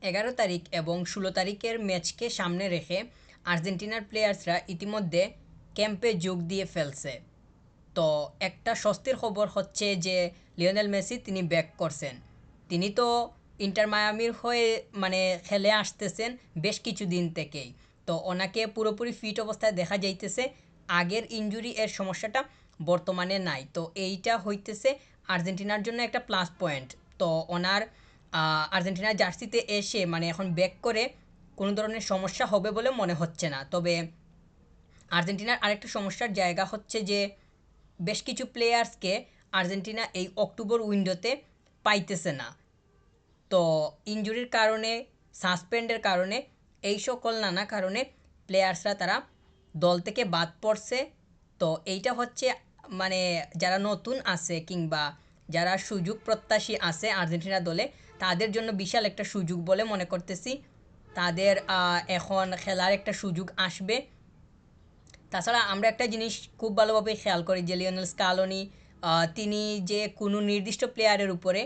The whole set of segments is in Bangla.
11 তারিখ এবং 16 তারিখের ম্যাচকে সামনে রেখে আর্জেন্টিনার প্লেয়ার্সরা ইতিমধ্যে ক্যাম্পে যোগ দিয়ে ফেলছে। তো একটা স্বস্তির খবর হচ্ছে যে লিওনেল মেসি তিনি ব্যাক করছেন। তিনি তো ইন্টার মায়ামির হয়ে মানে খেলে আসতেছেন বেশ কিছুদিন থেকেই। তো ওনাকে পুরোপুরি ফিট অবস্থায় দেখা যাইতেছে। আগের ইনজুরি এর সমস্যাটা বর্তমানে নাই। তো এইটা হইতেছে আর্জেন্টিনার জন্য একটা প্লাস পয়েন্ট। তো ওনার আর্জেন্টিনার জার্সিতে এসে মানে এখন ব্যাক করে কোনো ধরনের সমস্যা হবে বলে মনে হচ্ছে না। তবে আর্জেন্টিনার আরেকটা সমস্যার জায়গা হচ্ছে যে বেশ কিছু প্লেয়ার্সকে আর্জেন্টিনা এই অক্টোবর উইন্ডোতে পাইতেছে না। তো ইনজুরির কারণে, সাসপেন্ডের কারণে, এই সকল নানা কারণে প্লেয়ার্সরা তারা দল থেকে বাদ পড়ছে। তো এইটা হচ্ছে মানে যারা নতুন আছে কিংবা যারা সুযোগ প্রত্যাশী আছে আর্জেন্টিনা দলে, তাদের জন্য বিশাল একটা সুযোগ বলে মনে করতেছি। তাদের এখন খেলার একটা সুযোগ আসবে। তাছাড়া আমরা একটা জিনিস খুব ভালোভাবে খেয়াল করি যে লিওনেল স্কালোনি তিনি যে কোনো নির্দিষ্ট প্লেয়ারের উপরে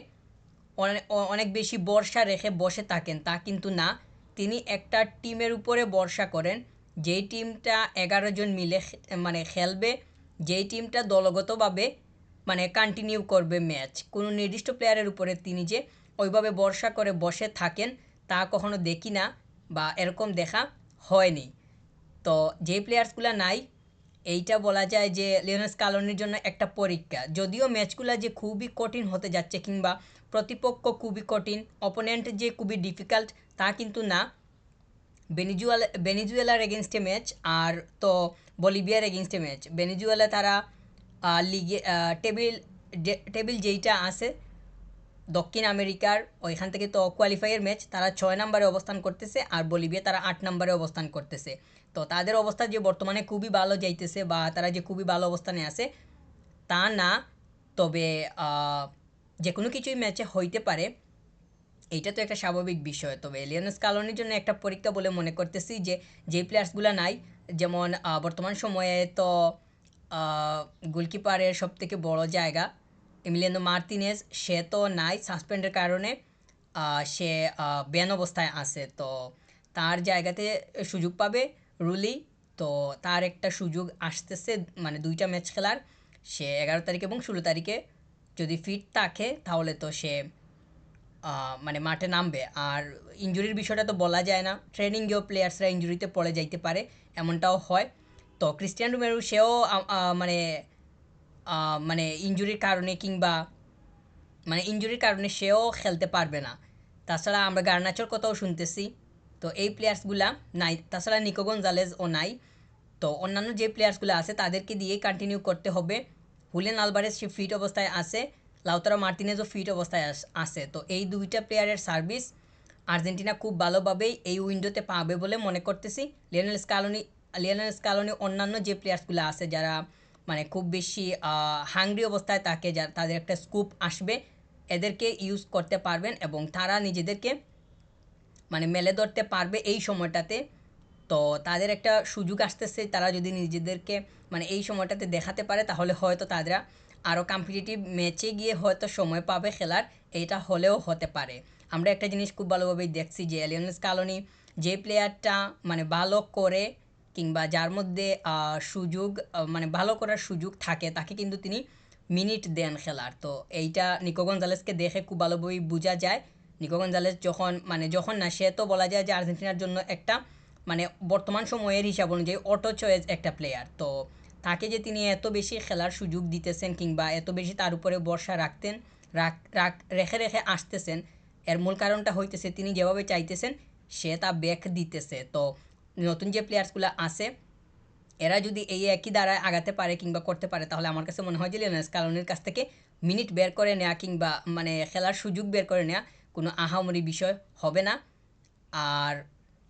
অনেক বেশি ভরসা রেখে বসে থাকেন তা কিন্তু না। তিনি একটা টিমের উপরে ভরসা করেন, যেই টিমটা 11 জন মিলে মানে খেলবে, যেই টিমটা দলগতভাবে মানে কন্টিনিউ করবে ম্যাচ। কোনো নির্দিষ্ট প্লেয়ারের উপরে তিনি যে ওইভাবে ভরসা করে বসে থাকেন তা কখনো দেখি না বা এরকম দেখা হয়নি। তো যে প্লেয়ার্সগুলো নাই, এইটা বলা যায় যে লিওনেল স্কালোনির জন্য একটা পরীক্ষা। যদিও ম্যাচগুলো যে খুবই কঠিন হতে যাচ্ছে কিংবা প্রতিপক্ষ খুবই কঠিন, অপোনেন্ট যে খুবই ডিফিকাল্ট তা কিন্তু না। ভেনিজুয়েলার এগেনস্টে ম্যাচ আর তো বলিভিয়ার এগেনস্টে ম্যাচ। ভেনিজুয়েলা তারা লিগে টেবিল টেবিল যেইটা আছে দক্ষিণ আমেরিকার, ওইখান থেকে তো কোয়ালিফাইয়ের ম্যাচ, তারা 6 নম্বরে অবস্থান করতেছে আর বলিভিয়া তারা 8 নম্বরে অবস্থান করতেছে। তো তাদের অবস্থা যে বর্তমানে খুবই ভালো যাইতেছে বা তারা যে খুবই ভালো অবস্থানে আছে তা না। তবে আহ, যে কোনো কিছুই ম্যাচে হইতে পারে, এইটা তো একটা স্বাভাবিক বিষয়। তবে লিওনেল স্কালোনির জন্য একটা পরীক্ষা বলে মনে করতেছি যে যেই প্লেয়ার্সগুলো নাই, যেমন বর্তমান সময়ে তো গোলকিপারের সব থেকে বড় জায়গা এমিলিয়ানো মার্তিনেজ, সে তো নাই সাসপেন্ডের কারণে। সে ব্যান অবস্থায় আছে। তো তার জায়গাতে সুযোগ পাবে রুলি। তো তার একটা সুযোগ আসতেছে মানে 2টা ম্যাচ খেলার। সে 11 তারিখ এবং 16 তারিখে যদি ফিট থাকে তাহলে তো সে মানে মাঠে নামবে। আর ইনজুরির বিষয়টা তো বলা যায় না, ট্রেনিংয়েও প্লেয়ার্সরা ইনজুরিতে পড়ে যাইতে পারে, এমনটাও হয়। তো ক্রিস্টিয়ান রোমেরো সেও মানে মানে ইনজুরির কারণে কিংবা মানে ইনজুরির কারণে সেও খেলতে পারবে না। তাছাড়া আমরা গার্নাচোর কথাও শুনতেছি। তো এই প্লেয়ার্সগুলা নাই। তাছাড়া নিকো গঞ্জালেজও নাই। তো অন্যান্য যে প্লেয়ার্সগুলো আছে তাদেরকে দিয়েই কন্টিনিউ করতে হবে। হুলিয়ান আলভারেজ সে ফিট অবস্থায় আছে, লাউতারো মার্টিনেজও ফিট অবস্থায় আছে। তো এই 2টা প্লেয়ারের সার্ভিস আর্জেন্টিনা খুব ভালোভাবেই এই উইন্ডোতে পাবে বলে মনে করতেছি। লিওনেল স্কালোনি অন্যান্য যে প্লেয়ার্সগুলো আছে যারা মানে খুব বেশি হাংরি অবস্থায় থাকে, যারা তাদের একটা স্কুপ আসবে, এদেরকে ইউজ করতে পারবেন এবং তারা নিজেদেরকে মানে মেলে ধরতে পারবে এই সময়টাতে। তো তাদের একটা সুযোগ আসতেছে, তারা যদি নিজেদেরকে মানে এই সময়টাতে দেখাতে পারে তাহলে হয়তো তারা আরও কম্পিটিটিভ ম্যাচে গিয়ে হয়তো সময় পাবে খেলার। এইটা হলেও হতে পারে। আমরা একটা জিনিস খুব ভালোভাবেই দেখছি যে লিওনেল স্কালোনি যে প্লেয়ারটা মানে ভালো করে কিংবা যার মধ্যে সুযোগ মানে ভালো করার সুযোগ থাকে তাকে কিন্তু তিনি মিনিট দেন খেলার। তো এইটা নিকো গঞ্জালেসকে দেখে খুব ভালোভাবেই বোঝা যায়। নিকো গঞ্জালেস যখন না, সে তো বলা যায় যে আর্জেন্টিনার জন্য একটা মানে বর্তমান সময়ের হিসাব অনুযায়ী অটো চয়েস একটা প্লেয়ার। তো তাকে যে তিনি এত বেশি খেলার সুযোগ দিতেছেন কিংবা এত বেশি তার উপরে ভরসা রাখতেন রেখে রেখে আসতেছেন, এর মূল কারণটা হইতেছে তিনি যেভাবে চাইতেছেন সে তা ব্যাক দিতেছে। তো নতুন যে প্লেয়ার্সগুলো আছে এরা যদি এই একই দ্বারায় আগাতে পারে কিংবা করতে পারে তাহলে আমার কাছে মনে হয় যে লিওনেল স্কালোনির কাছ থেকে মিনিট বের করে নেওয়া কিংবা মানে খেলার সুযোগ বের করে নেওয়া কোনো আহামরি বিষয় হবে না। আর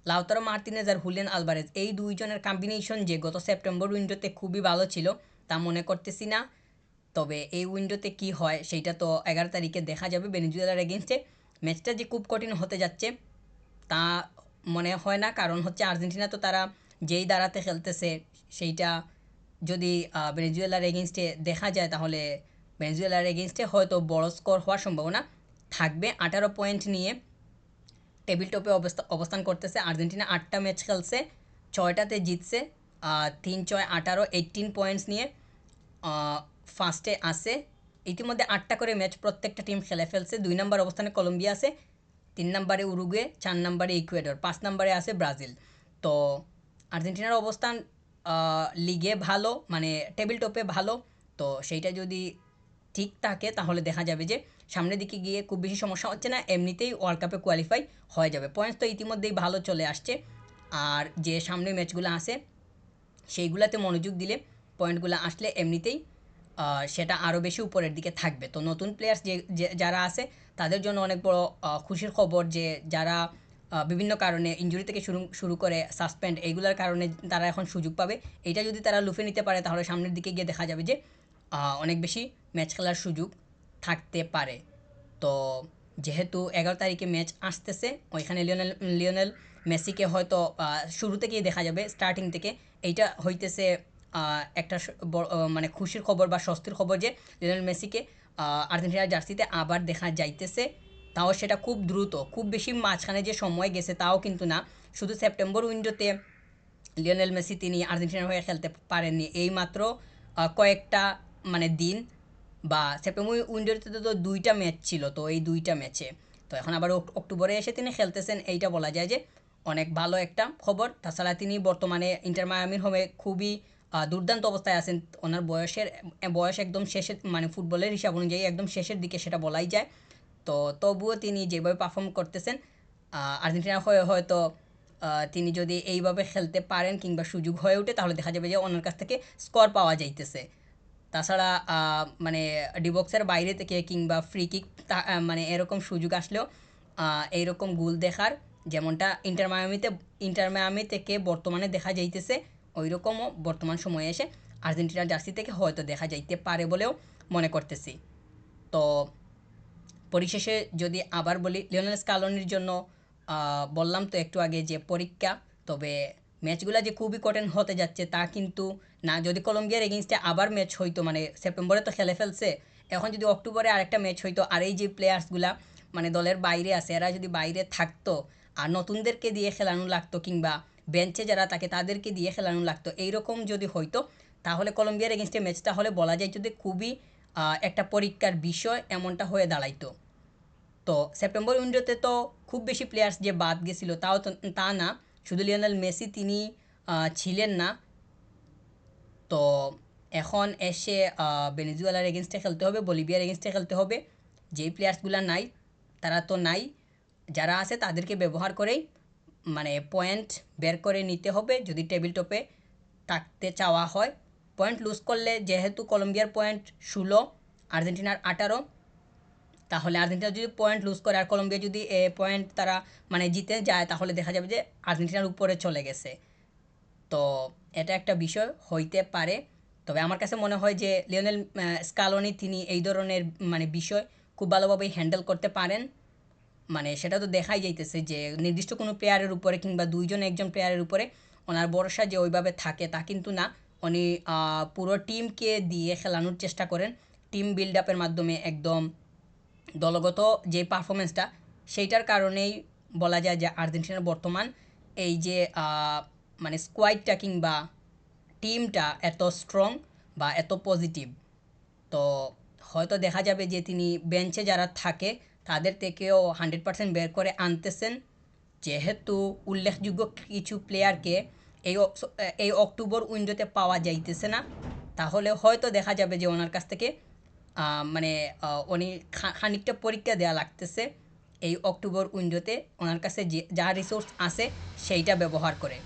লাউতারো মার্তিনেজ আর হুলিয়ান আলভারেজ এই দুইজনের কম্বিনেশন যে গত সেপ্টেম্বর উইন্ডোতে খুবই ভালো ছিল তা মনে করতেছি না। তবে এই উইন্ডোতে কি হয় সেইটা তো 11 তারিখে দেখা যাবে ভেনেজুয়েলার এগেনস্টে। ম্যাচটা যে খুব কঠিন হতে যাচ্ছে তা মনে হয় না, কারণ হচ্ছে আর্জেন্টিনা তো তারা যেই দাঁড়াতে খেলতেছে সেইটা যদি ভেনেজুয়েলার এগেনস্টে দেখা যায় তাহলে ভেনেজুয়েলার এগেনস্টে হয়তো বড় স্কোর হওয়ার সম্ভাবনা থাকবে। 18 পয়েন্ট নিয়ে টেবিল টপে অবস্থান করতেছে। আর্জেন্টিনা 8টা ম্যাচ খেলছে, 6টাতে জিতছে, 3-6-18 18 পয়েন্টস নিয়ে ফার্স্টে আছে। ইতিমধ্যে 8টা করে ম্যাচ প্রত্যেকটা টিম খেলে ফেলছে। 2 নম্বর অবস্থানে কলম্বিয়া আছে, 3 নম্বরে উরুগুয়ে, 4 নম্বরে ইকুয়েডর, 5 নম্বরে আছে ব্রাজিল। তো আর্জেন্টিনার অবস্থান লিগে ভালো, মানে টেবিল টপে ভালো। তো সেইটা যদি ঠিক থাকে তাহলে দেখা যাবে যে সামনের দিকে গিয়ে খুব বেশি সমস্যা হচ্ছে না, এমনিতেই ওয়ার্ল্ড কাপে কোয়ালিফাই হয়ে যাবে। পয়েন্টস তো ইতিমধ্যেই ভালো চলে আসছে। আর যে সামনের ম্যাচগুলো আছে সেইগুলোতে মনোযোগ দিলে পয়েন্টগুলো আসলে এমনিতেই সেটা আরও বেশি উপরের দিকে থাকবে। তো নতুন প্লেয়ার্স যারা আছে তাদের জন্য অনেক বড় খুশির খবর যে যারা বিভিন্ন কারণে ইনজুরি থেকে শুরু করে সাসপেন্ড এইগুলোর কারণে তারা এখন সুযোগ পাবে। এইটা যদি তারা লুফে নিতে পারে তাহলে সামনের দিকে গিয়ে দেখা যাবে যে অনেক বেশি ম্যাচ খেলার সুযোগ থাকতে পারে। তো যেহেতু 11 তারিখে ম্যাচ আসতেছে, ওইখানে লিওনেল মেসিকে হয়তো শুরু থেকেই দেখা যাবে, স্টার্টিং থেকে। এইটা হইতেছে একটা মানে খুশির খবর বা স্বস্তির খবর যে লিওনেল মেসিকে আর্জেন্টিনার জার্সিতে আবার দেখা যাইতেছে। তাও সেটা খুব দ্রুত, খুব বেশি মাঝখানে যে সময় গেছে তাও কিন্তু না। শুধু সেপ্টেম্বর উইন্ডোতে লিওনেল মেসি তিনি আর্জেন্টিনার হয়ে খেলতে পারেননি, এইমাত্র কয়েকটা মানে দিন বা সেপ্টেম্বর উইন্ডোতে তো 2টা ম্যাচ ছিল, তো এই 2টা ম্যাচে তো এখন আবার অক্টোবরে এসে তিনি খেলতেছেন। এইটা বলা যায় যে অনেক ভালো একটা খবর। তাছাড়া তিনি বর্তমানে ইন্টার মায়ামির হয়ে খুবই দুর্দান্ত অবস্থায় আছেন। ওনার বয়স একদম শেষের, মানে ফুটবলের হিসাব অনুযায়ী একদম শেষের দিকে সেটা বলাই যায়। তো তবুও তিনি যেভাবে পারফর্ম করতেছেন আর্জেন্টিনার হয়ে হয়তো তিনি যদি এইভাবে খেলতে পারেন কিংবা সুযোগ হয়ে ওঠে তাহলে দেখা যাবে যে ওনার কাছ থেকে স্কোর পাওয়া যাইতেছে। তাছাড়া মানে ডিবক্সের বাইরে থেকে কিংবা ফ্রি কিক মানে এরকম সুযোগ আসলেও এইরকম গোল দেখার, যেমনটা ইন্টার মায়ামি থেকে বর্তমানে দেখা যাইতেছে, ওই রকমও বর্তমান সময়ে এসে আর্জেন্টিনার জার্সি থেকে হয়তো দেখা যাইতে পারে বলেও মনে করতেছি। তো পরিশেষে যদি আবার বলি, লিওনেল স্কালোনির জন্য বললাম তো একটু আগে যে পরীক্ষা। তবে ম্যাচগুলো যে খুবই কঠিন হতে যাচ্ছে তা কিন্তু না। যদি কলম্বিয়ার এগেনস্টে আবার ম্যাচ হইতো, মানে সেপ্টেম্বরে তো খেলে ফেলছে, এখন যদি অক্টোবরে আরেকটা ম্যাচ হইতো আর এই যে প্লেয়ার্সগুলা মানে দলের বাইরে আছে এরা যদি বাইরে থাকতো আর নতুনদেরকে দিয়ে খেলানো লাগতো কিংবা বেঞ্চে যারা থাকে তাদেরকে দিয়ে খেলানো লাগতো, এইরকম যদি হইতো তাহলে কলম্বিয়ার এগেনস্টে ম্যাচটা হলে বলা যায় যদি খুবই একটা পরীক্ষার বিষয় এমনটা হয়ে দাঁড়াইতো। তো সেপ্টেম্বর উইন্ডোতে তো খুব বেশি প্লেয়ার্স যে বাদ গেছিল তাও তো তা না, শুধু লিওনেল মেসি তিনি ছিলেন না। তো এখন এসে ভেনেজুয়েলার এগেনস্টে খেলতে হবে, বলিভিয়ার এগেনস্টে খেলতে হবে। যেই প্লেয়ার্সগুলো নাই তারা তো নাই, যারা আছে তাদেরকে ব্যবহার করেই মানে পয়েন্ট বের করে নিতে হবে যদি টেবিল টপে থাকতে চাওয়া হয়। পয়েন্ট লুজ করলে যেহেতু কলম্বিয়ার পয়েন্ট 16, আর্জেন্টিনার 18, তাহলে আর্জেন্টিনা যদি পয়েন্ট লুজ করে আর কলম্বিয়া যদি পয়েন্ট তারা মানে জিতে যায় তাহলে দেখা যাবে যে আর্জেন্টিনার উপরে চলে গেছে। তো এটা একটা বিষয় হইতে পারে। তবে আমার কাছে মনে হয় যে লিওনেল স্কালোনি তিনি এই ধরনের মানে বিষয় খুব ভালোভাবেই হ্যান্ডেল করতে পারেন। মানে সেটা তো দেখাই যাইতেছে যে নির্দিষ্ট কোনো প্লেয়ারের উপরে কিংবা একজন প্লেয়ারের উপরে ওনার ভরসা যে ওইভাবে থাকে তা কিন্তু না। উনি পুরো টিমকে দিয়ে খেলানোর চেষ্টা করেন, টিম বিল্ড আপের মাধ্যমে একদম দলগত যে পারফরমেন্সটা সেইটার কারণেই বলা যায় যে আর্জেন্টিনার বর্তমান এই যে মানে স্কোয়াডটা কিংবা টিমটা এত স্ট্রং বা এত পজিটিভ। তো হয়তো দেখা যাবে যে তিনি বেঞ্চে যারা থাকে তাদের থেকেও 100% বের করে আনতেছেন। যেহেতু উল্লেখযোগ্য কিছু প্লেয়ারকে এই এই অক্টোবর উইন্ডোতে পাওয়া যাইতেছে না, তাহলে হয়তো দেখা যাবে যে ওনার কাছ থেকে মানে উনি খানিকটা পরীক্ষা দেওয়া লাগতেছে এই অক্টোবর উইন্ডোতে ওনার কাছে যে যা রিসোর্স আছে সেইটা ব্যবহার করে।